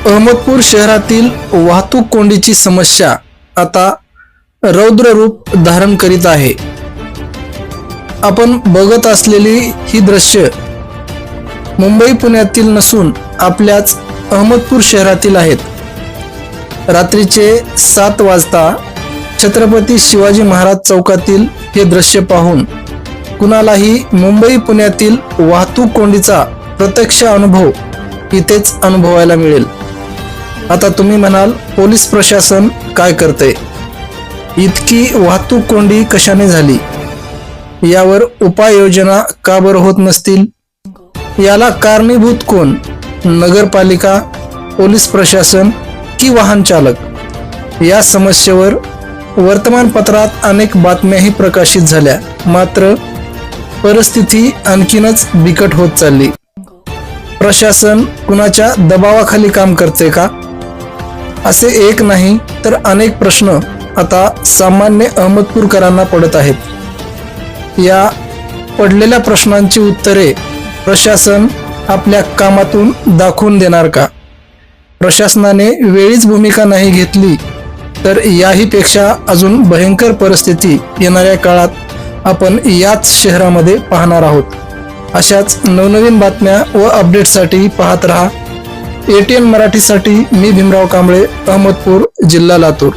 अहमदपूर शहरातील वाहतूक कोंडीची समस्या आता रौद्र रूप धारण करीत आहे। आपण बघत असलेली ही दृश्य मुंबई पुण्यातील नसून आपल्याच अहमदपूर शहरातील आहेत। रात्रीचे 7 वाजता छत्रपती शिवाजी महाराज चौकातील हे दृश्य पाहून कुणालाही मुंबई पुण्यातील वाहतूक कोंडीचा प्रत्यक्ष अनुभव इथेच अनुभवायला मिळेल। आता तुम्ही म्हणाल, पोलीस प्रशासन काय करते? इतकी वाहतूक कोंडी कशाने झाली? यावर उपाययोजना का बरं होत नसतील? याला कारणीभूत कोण? नगरपालिका, पोलीस प्रशासन की वाहन चालक? या समस्येवर वर्तमानपत्रात अनेक बातम्याही प्रकाशित झाल्या, मात्र परिस्थिती आणखीनच बिकट होत चालली। प्रशासन कुणाच्या दबावाखाली काम करते का? असे एक नाही तर अनेक प्रश्न आता सामान्य अहमदपूरकरांना पडत आहेत। या पडलेल्या प्रश्नांची उत्तरे प्रशासन आपल्या कामातून दाखवून देणार का? प्रशासनाने वेळीच भूमिका नाही घेतली तर याही पेक्षा अजून भयंकर परिस्थिती येणाऱ्या काळात आपण याच शहरामध्ये पाहणार आहोत। अशाच नवनवीन बातम्या व अपडेटसाठी पाहत रहा ATN मराठीसाठी। मी भीमराव कांबळे, अहमदपूर, जिल्हा लातूर।